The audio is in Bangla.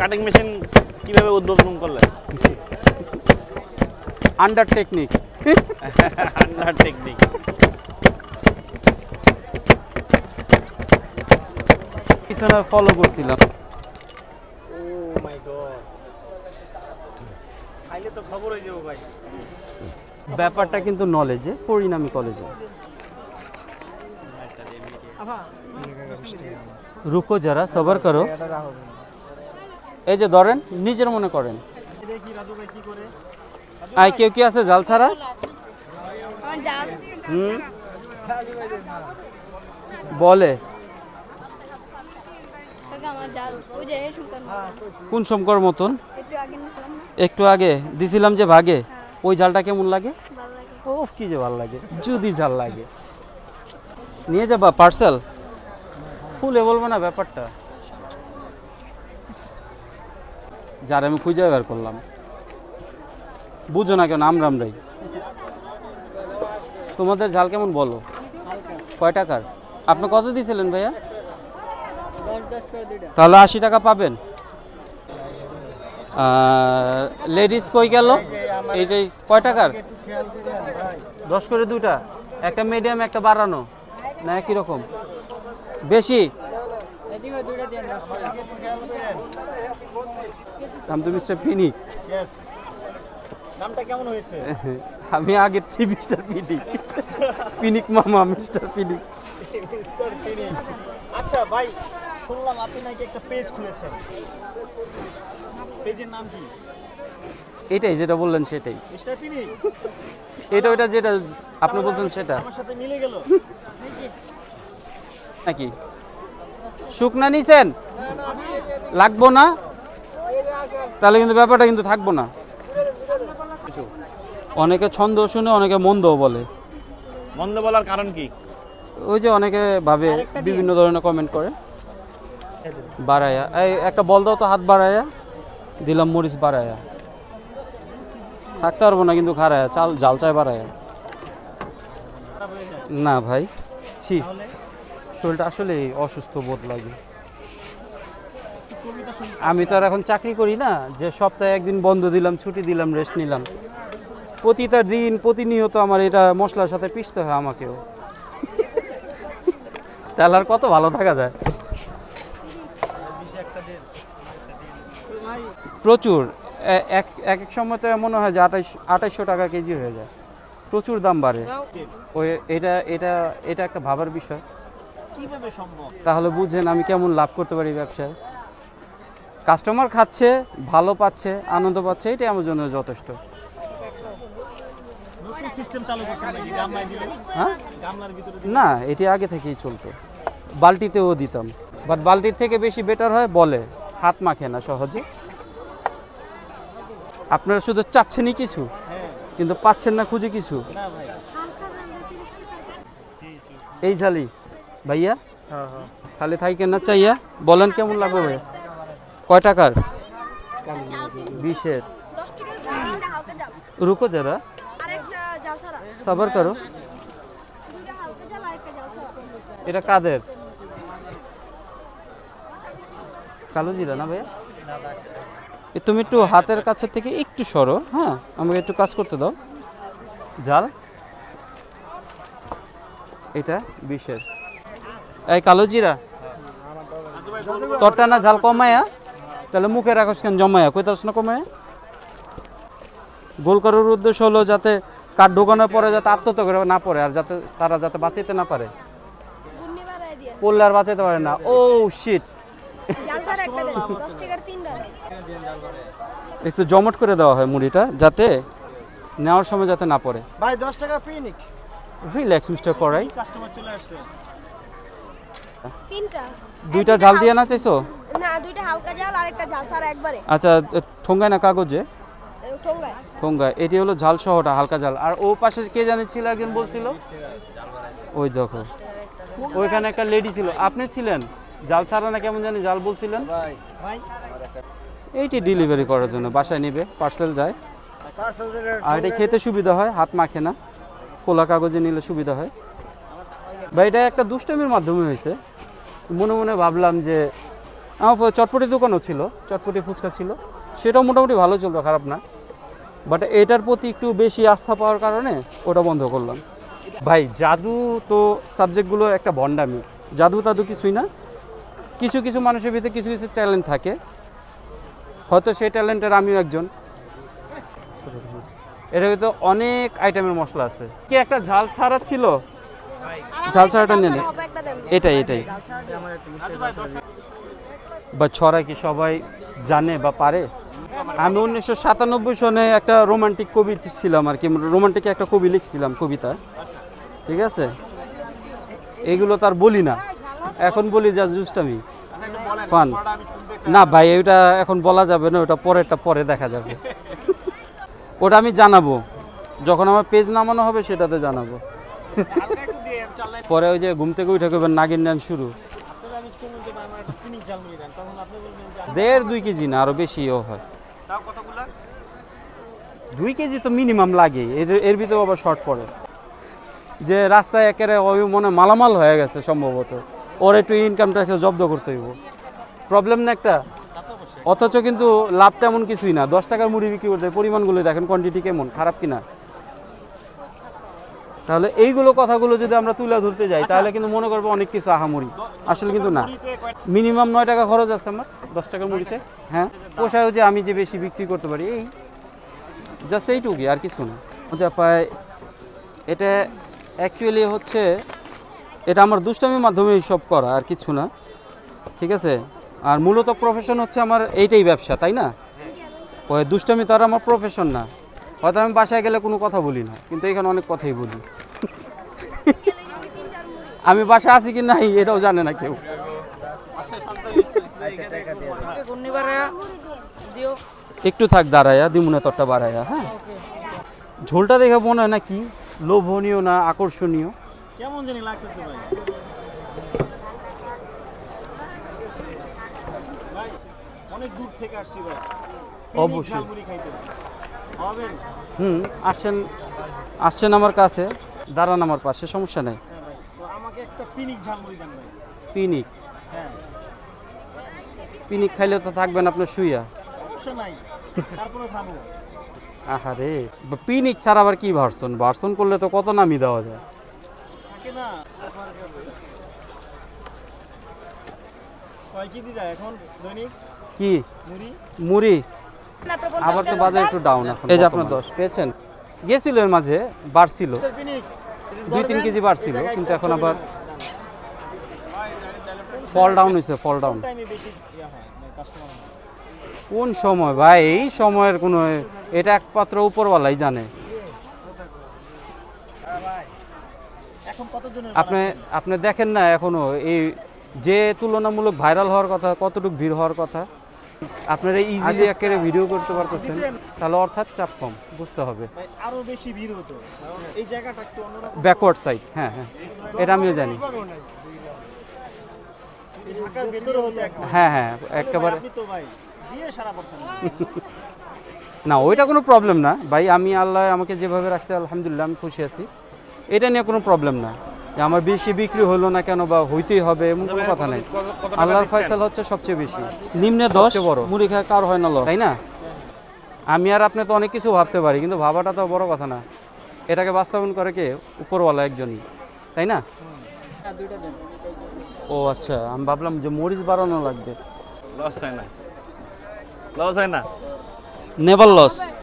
কাটিং মেশিন কিভাবে উদ্ভাবন করলেন? Under technique. Under technique. পিছনে ফলো করছিলাম। ও মাই গড, খাইলে তো খবর হয়ে যাবো ভাই। ব্যাপারটা কিন্তু নলেজে, পরিণামী কলেজে। রুকো যারা, সবার করো। এই যে ধরেন, নিজের মনে করেন। আই কেউ কি আছে জাল ছাড়া? বলে কোন শঙ্কর মতন একটু আগে দিছিলাম যে ভাগে, ওই জালটা কেমন লাগে? ও কি যে ভালো লাগে, যদি জাল লাগে নিয়ে যাবা পার্সেল। খুলে বলবো না ব্যাপারটা, যার আমি খুঁজে বের করলাম। বুঝো না কেন, আমরাই। তোমাদের জাল কেমন বলো? কয় টাকার? আপনি কত দিয়েছিলেন ভাইয়া? তাহলে 80 টাকা পাবেন। লেডিস কই গেল? এইটাই কয় টাকার? 10 করে দুইটা, একটা মিডিয়াম একটা বাড়ানো না একই রকম? বেশি দাম তো মিস্টার পিনিক। নামটা কেমন হয়েছে? আমি আগে মিস্টার পিনিক, পিনিক মামা মিস্টার পিনিক। মিস্টার পিনিক। আচ্ছা ভাই, শুনলাম আপনি নাকি একটা পেজ খুলেছেন, পেজের নাম কি? এটাই যেটা বললেন সেটাই। মিস্টার পিনিক এটা ওইটা যেটা আপনি বলছেন সেটা আমার সাথে মিলে গেল নাকি? শুকনা নিছেন? লাগবো না তাহলে কিন্তু ব্যাপারটা কিন্তু থাকবো না। অনেকে ছন্দ শুনে, অনেকে মন্দও বলে। মন্দ বলার কারণ কি? ওই যে অনেকে ভাবে, বিভিন্ন ধরনের কমেন্ট করে। বাড়ায়া, এই একটা বল দাও তো, হাত বাড়ায়া দিলাম, মরিচ বাড়ায়া। থাকতে পারবো না কিন্তু খারায়া, চাল জাল চায় বাড়ায়া। না ভাই, ছি, শরীরটা আসলে অসুস্থ বোধ লাগে। আমি তো আর এখন চাকরি করি না যে সপ্তাহে একদিন বন্ধ দিলাম, ছুটি দিলাম, রেস্ট নিলাম। প্রতিটা দিন প্রতিনিয়ত আমার এটা মশলার সাথে পিষতে হয় আমাকেও। তাহলে আর কত ভালো থাকা যায়। প্রচুর, এক এক সময় তো মনে হয় যে 2800 টাকা কেজি হয়ে যায়। প্রচুর দাম বাড়ে। ওই এটা এটা এটা একটা ভাবার বিষয়। কিভাবে সম্ভব? তাহলে বুঝেন আমি কেমন লাভ করতে পারি ব্যবসায়। কাস্টমার খাচ্ছে, ভালো পাচ্ছে, আনন্দ পাচ্ছে, এটাই আমার জন্য যথেষ্ট। নতুন সিস্টেম চালু করছেন নাকি গামলায় দিলে? হ্যাঁ, গামলার ভিতরে না, এটি আগে থেকেই চলতো। বালতিতেও দিতাম, বাট বালতির থেকে বেশি বেটার হয় বলে, হাত মাখে না সহজে। আপনারা শুধু চাচ্ছেনই কিছু, কিন্তু পাচ্ছেন না খুঁজে কিছু। না ভাই। এই ঝালি ভাইয়া, খালি থাইকেন না চাইয়া বলেন কেমন লাগবে ভাইয়া? কয় টাকার? 20-এর। রুকো যারা, সবার করো। এটা কাদের? কালো জিরা না ভাইয়া? তুমি একটু হাতের কাছে থেকে একটু সরো, হ্যাঁ, আমাকে একটু কাজ করতে দাও। জাল এটা 20-এর। এই কালো জিরা তোরটা না ঝাল কমায়া, তাহলে মুখে রাখোস কেন জমায়া? কইতাস না কমায়া? গোল করার উদ্দেশ্য হলো যাতে কাঠ ঢোকানোর পরে যাতে আত্মহত্যা করে না পড়ে, আর যাতে তারা যাতে বাঁচাইতে না পারে। পড়লে আর বাঁচাইতে পারে না। ও শিট, একটু জমট করে দেওয়া হয় মুড়িটা, যাতে নেওয়ার সময় যাতে না পড়ে। ভাই 10 টাকা পিনিক। রিল্যাক্স মিস্টার পড়াই। কাস্টমার চলে আসছে। তিনটা। দুইটা ঝাল দিয়ে না চাইছো? না, দুইটা হালকা ঝাল আর একটা ঝাল ছাড়া একবারে। আচ্ছা, ঠোঙ্গায় না কাগজে? ঠোঙ্গায়। ঠোঙ্গায়। এটি হলো ঝাল সহটা, হালকা ঝাল। আর ও পাশে কে জানি ছিল, একজন বলছিল, ওই দেখো ওইখানে একটা লেডি ছিল। আপনি ছিলেন? জাল ছাড়া না কেমন জানি জাল বলছিলেন। এইটি ডেলিভারি করার জন্য বাসায় নিবে, পার্সেল যায়। আর এটা খেতে সুবিধা হয়, হাত মাখে না, খোলা কাগজে নিলে সুবিধা হয়। বা এটা একটা দুষ্টামির মাধ্যমে হয়েছে। মনে মনে ভাবলাম যে আমার চটপটি দোকানও ছিল, চটপটি ফুচকা ছিল, সেটাও মোটামুটি ভালো চলতো, খারাপ না। বাট এটার প্রতি একটু বেশি আস্থা পাওয়ার কারণে ওটা বন্ধ করলাম। ভাই জাদু তো সাবজেক্টগুলো একটা ভণ্ডামি, জাদু টাদু কিছুই না। কিছু কিছু মানুষের ভিতরে কিছু কিছু ট্যালেন্ট থাকে, হয়তো সেই ট্যালেন্টের আমিও একজন। এর ভিতরে অনেক আইটেমের মশলা আছে। কি একটা ঝাল ছাড়া ছিল, ঝাল ছাড়াটা নিয়ে নে। এটাই বা ছড়া কি সবাই জানে বা পারে? আমি 1997 সনে একটা রোমান্টিক কবি ছিলাম আর কি, রোমান্টিক একটা কবি লিখছিলাম কবিতা, ঠিক আছে? এগুলো তার বলি না, এখন বলি যা জুস্টামি ফান না ভাই, ওটা এখন বলা যাবে না, ওটা পরেরটা পরে দেখা যাবে। ওটা আমি জানাবো যখন আমার পেজ নামানো হবে, সেটাতে জানাবো। পরে ওই যে ঘুম থেকে উঠে করবেন নাগিন ডান শুরু। 1.5-2 কেজি না, আরো বেশিও হয়। 2 কেজি তো মিনিমাম লাগে, এর ভিতরে আবার শর্ট পড়ে। যে রাস্তায় একেবারে ওই মনে মালামাল হয়ে গেছে সম্ভবত, ওর একটু ইনকাম ট্যাক্স জব্দ করতে হইব। প্রবলেম না একটা, অথচ কিন্তু লাভ তেমন কিছুই না। 10 টাকার মুড়ি বিক্রি করতে পরিমাণগুলো দেখেন, কোয়ান্টিটি কেমন, খারাপ কিনা? তাহলে এইগুলো কথাগুলো যদি আমরা তুলে ধরতে যাই, তাহলে কিন্তু মনে করবো অনেক কিছু আহামরি, আসলে কিন্তু না। মিনিমাম 9 টাকা খরচ আছে আমার 10 টাকার মুড়িতে। হ্যাঁ, পোষায় যে আমি যে বেশি বিক্রি করতে পারি, এই জাস্ট এইটুকুই, আর কিছু না। মজা পায় এটা অ্যাকচুয়ালি হচ্ছে, এটা আমার দুষ্টামির মাধ্যমে সব করা, আর কিছু না, ঠিক আছে? আর মূলত প্রফেশন হচ্ছে আমার এইটাই ব্যবসা, তাই না? ওই দুষ্টামি তো আর আমার প্রফেশন না। হয়তো আমি বাসায় গেলে কোনো কথা বলি না, কিন্তু এখানে অনেক কথাই বলি। আমি বাসায় আছি কি নাই এটাও জানে না কেউ। একটু থাক দাঁড়ায়া, দিমুনে তরটা বাড়ায়া। হ্যাঁ, ঝোলটা দেখে মনে হয় না কি লোভনীয় না আকর্ষণীয়, কেমন জানি লাগতেছে ভাই। ভাই অনেক দূর থেকে আসছি ভাই, অবশ্যই। ঝালমুড়ি খাইতে হবেন। আসছেন আমার কাছে, দাঁড়ান আমার পাশে, সমস্যা নেই। হ্যাঁ ভাই, তো আমাকে একটা পিনিক ঝালমুড়ি দেন ভাই। পিনিক? হ্যাঁ, পিনিক খাইলে তো থাকবেন আপনার শুইয়া। সমস্যা নাই, তারপরে খাবো। আহারে, পিনিক ছাড়া আবার কি ভার্সন? ভার্সন করলে তো কত নামই দেওয়া যায়। থাকে না, কয় কেজি যায় এখন দৈনিক কি মুড়ি? মুড়ি আবার তো বাজার একটু ডাউন এখন। এই যে আপনার 10 পেয়েছেন, গেছিল এর মাঝে, বাড়ছিল, পিনিক 2-3 কেজি বাড়ছিল, কিন্তু এখন আবার ফল ডাউন হয়েছে, ফল ডাউন। টাইমে বেশি ইয়া হয়, মানে কাস্টমার হয়। কোন সময় ভাই? এই সময়ের কোনো, এটা একমাত্র উপরওয়ালাই জানে। এখন কতজনের আপনি দেখেন না এখনো এই যে তুলনামূলক ভাইরাল হওয়ার কথা, কতটুকু ভিড় হওয়ার কথা, আপনারা ইজিলি একেবারে ভিডিও করতে পারতেছেন, তাহলে অর্থাৎ চাপ কম, বুঝতে হবে। ভাই আরো বেশি ভিড় হতো, কারণ এই জায়গাটা একটু অন্যরকম, ব্যাকওয়ার্ড সাইড। হ্যাঁ হ্যাঁ, এটা আমিও জানি। ঢাকার ভিতরে হতো একবার। হ্যাঁ হ্যাঁ, একেবারে। আপনি তো ভাই দিয়ে সারা করতেন না, ওইটা কোনো প্রবলেম না ভাই, আমি আল্লাহ আমাকে যেভাবে রাখছে আলহামদুলিল্লাহ আমি খুশি আছি, এটা নিয়ে কোনো প্রবলেম না। যে আমার বেশি বিক্রি হলো না কেন বা হইতেই হবে এমন কোনো কথা নেই। আল্লাহর ফয়সালা হচ্ছে সবচেয়ে বেশি। নিম্নে 10 বড় মুড়ি খায় কার হয় না লস, তাই না? আমি আর আপনি তো অনেক কিছু ভাবতে পারি, কিন্তু ভাবাটা তো বড় কথা না। এটাকে বাস্তবায়ন করে কে? উপরওয়ালা একজনই, তাই না? ও আচ্ছা, আমি ভাবলাম যে মরিচ বাড়ানো লাগবে। লস হয় না, লস হয় না, নেভার লস।